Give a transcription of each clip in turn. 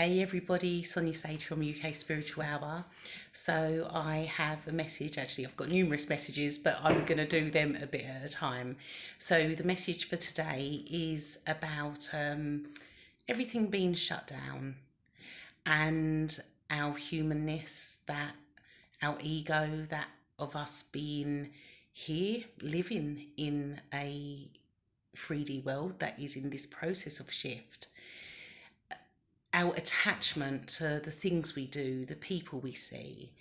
Hey everybody, Sonia Sage from UK Spiritual Hour. So I have a message, actually I've got numerous messages, but I'm going to do them a bit at a time. So the message for today is about everything being shut down and our humanness, that our ego, that of us being here, living in a 3D world that is in this process of shift, our attachment to the things we do, the people we see,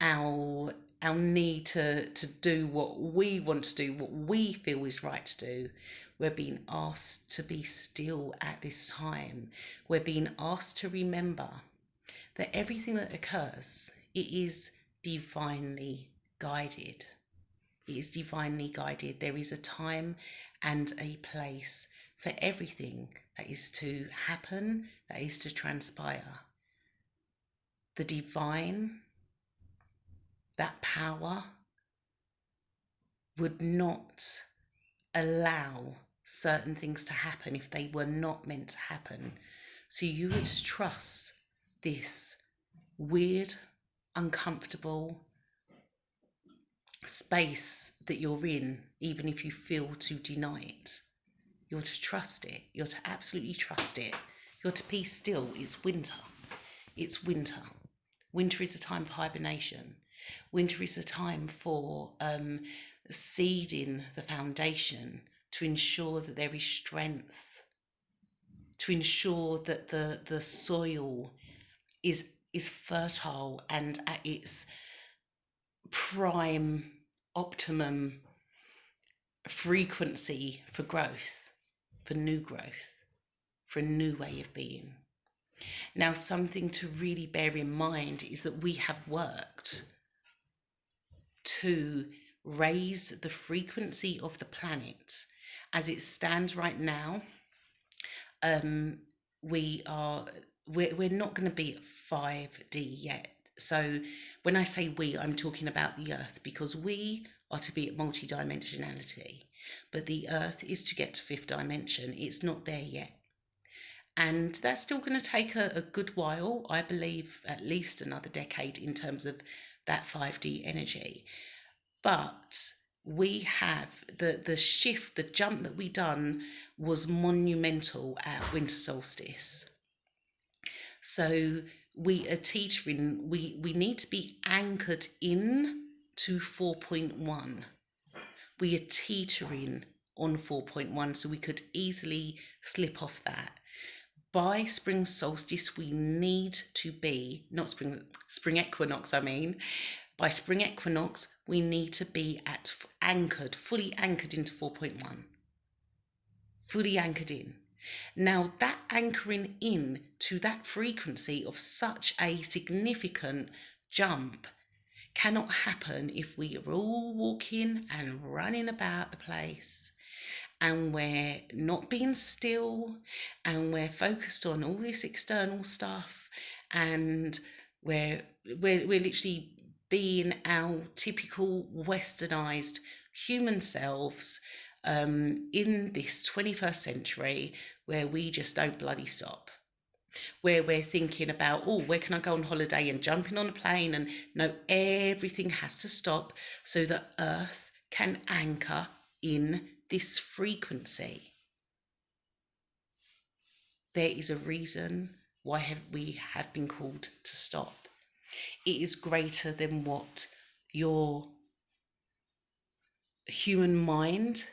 our need to do what we want to do, what we feel is right to do. We're being asked to be still at this time. We're being asked to remember that everything that occurs, it is divinely guided. It is divinely guided. There is a time and a place for everything that is to happen, that is to transpire. The divine, that power, would not allow certain things to happen if they were not meant to happen. So you would trust this weird, uncomfortable space that you're in, even if you feel to deny it. You're to trust it. You're to absolutely trust it. You're to be still. It's winter. It's winter. Winter is a time for hibernation. Winter is a time for seeding the foundation to ensure that there is strength, to ensure that the soil is fertile and at its prime optimum frequency for growth, for new growth, for a new way of being. Now, something to really bear in mind is that we have worked to raise the frequency of the planet as it stands right now. We're not going to be at 5D yet. So when I say we, I'm talking about the Earth, because we are to be at multidimensionality, but the Earth is to get to 5th dimension. It's not there yet. And that's still going to take a good while, I believe at least another decade in terms of that 5D energy. But we have the shift, the jump that we done was monumental at Winter Solstice. So we are teetering, we need to be anchored in to 4.1. We are teetering on 4.1, so we could easily slip off that. By spring solstice, we need to be, not spring equinox, by spring equinox, we need to be at fully anchored into 4.1. Fully anchored in. Now, that anchoring in to that frequency of such a significant jump cannot happen if we are all walking and running about the place and we're not being still and we're focused on all this external stuff and we're literally being our typical westernized human selves in this 21st century where we just don't bloody stop, where we're thinking about, oh, where can I go on holiday, and jumping on a plane, and no, everything has to stop so that Earth can anchor in this frequency. There is a reason why we have been called to stop. It is greater than what your human mind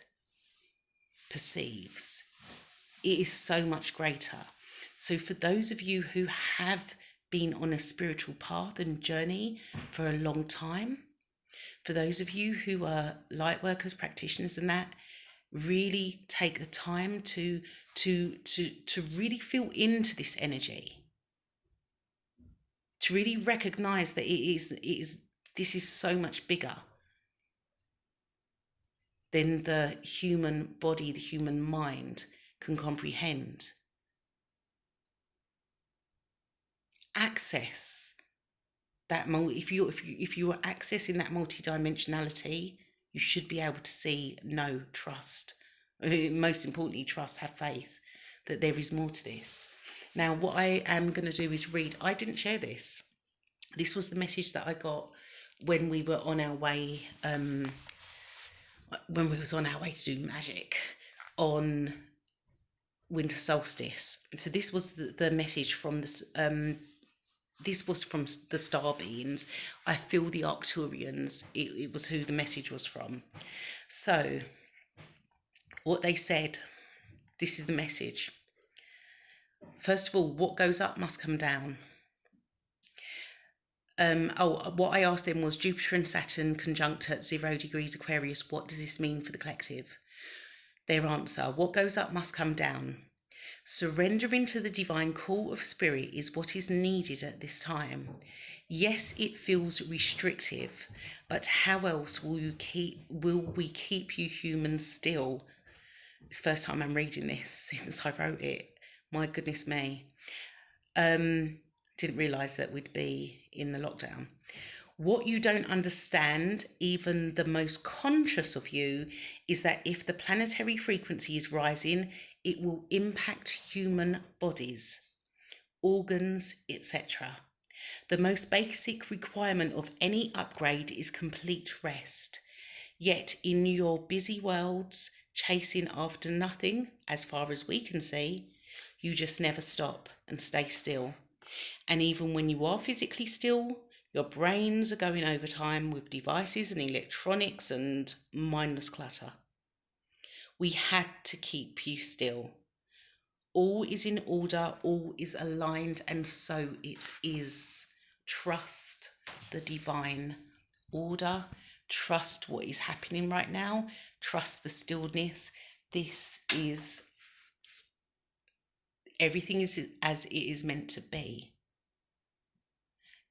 perceives. It is so much greater. So for those of you who have been on a spiritual path and journey for a long time, for those of you who are light workers, practitioners and that, really take the time to really feel into this energy, to really recognize that this is so much bigger than the human body, the human mind can comprehend. Access that if you are accessing that multidimensionality, you should be able to see, know, trust. Most importantly, trust, have faith that there is more to this. Now, what I am going to do is read. I didn't share this. This was the message that I got when we were on our way, when we was on our way to do magic on Winter Solstice. So this was the message from this. This was from the Star Beings. I feel the Arcturians. It was who the message was from. So, what they said. This is the message. First of all, what goes up must come down. What I asked them was Jupiter and Saturn conjunct at 0 degrees Aquarius. What does this mean for the collective? Their answer, what goes up must come down. Surrendering to the divine call of spirit is what is needed at this time. Yes, it feels restrictive, but how else will we keep you humans still? It's the first time I'm reading this since I wrote it. My goodness me. Didn't realise that we'd be in the lockdown. What you don't understand, even the most conscious of you, is that if the planetary frequency is rising, it will impact human bodies, organs, etc. The most basic requirement of any upgrade is complete rest. Yet in your busy worlds, chasing after nothing, as far as we can see, you just never stop and stay still. And even when you are physically still, your brains are going overtime with devices and electronics and mindless clutter. We had to keep you still. All is in order, all is aligned, and so it is. Trust the divine order. Trust what is happening right now. Trust the stillness. Everything is as it is meant to be.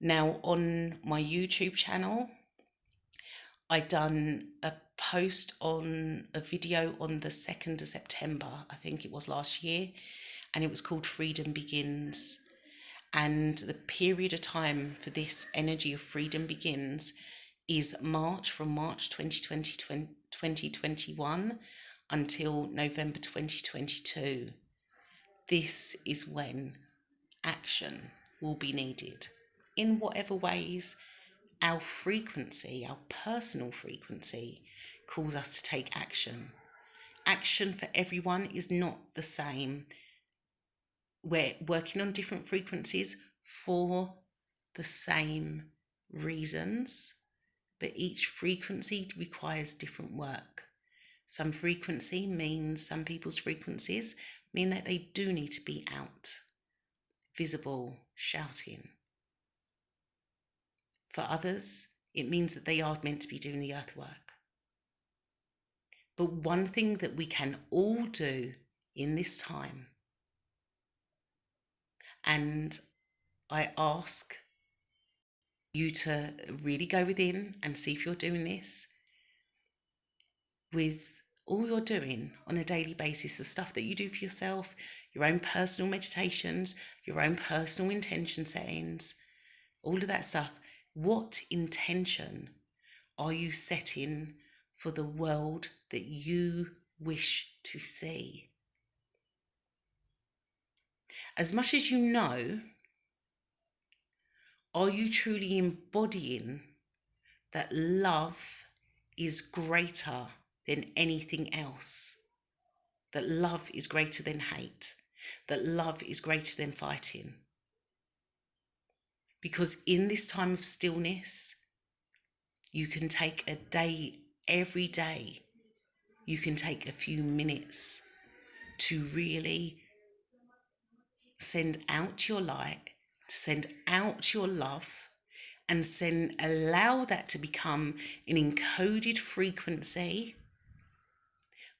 Now, on my YouTube channel, I done a post on a video on the 2nd of September, I think it was last year, and it was called Freedom Begins. And the period of time for this energy of freedom begins is from March 2021 until November 2022. This is when action will be needed in whatever ways our frequency, our personal frequency, calls us to take action. Action for everyone is not the same. We're working on different frequencies for the same reasons, but each frequency requires different work. Some people's frequencies mean that they do need to be out, visible, shouting. For others, it means that they are meant to be doing the earth work. But one thing that we can all do in this time, and I ask you to really go within and see if you're doing this with all you're doing on a daily basis, the stuff that you do for yourself, your own personal meditations, your own personal intention settings, all of that stuff. What intention are you setting for the world that you wish to see? As much as you know, are you truly embodying that love is greater than anything else? That love is greater than hate? That love is greater than fighting? Because in this time of stillness, you can take a day, every day, you can take a few minutes to really send out your light, send out your love, and allow that to become an encoded frequency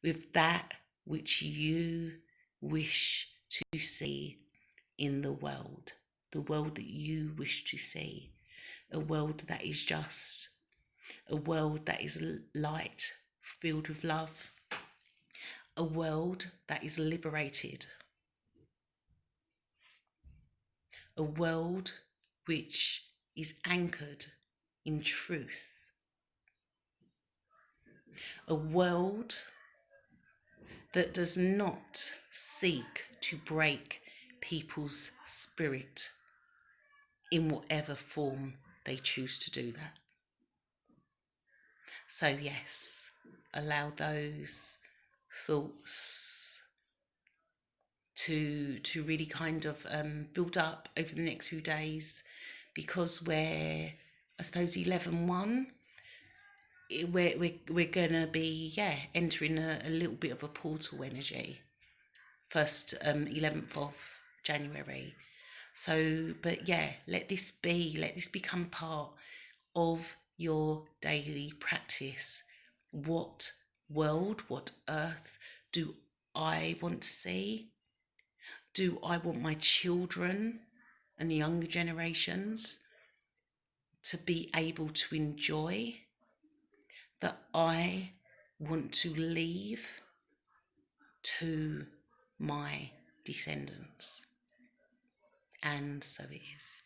with that which you wish to see in the world that you wish to see, a world that is just, a world that is light, filled with love, a world that is liberated, a world which is anchored in truth, a world that does not seek to break people's spirit in whatever form they choose to do that. So yes, allow those thoughts to really kind of build up over the next few days, because we're, I suppose, 11/1. We're gonna be entering a little bit of a portal energy. First 11th of January. So, but let this become part of your daily practice. What world, what earth do I want to see? Do I want my children and the younger generations to be able to enjoy, that I want to leave to my descendants? And so it is.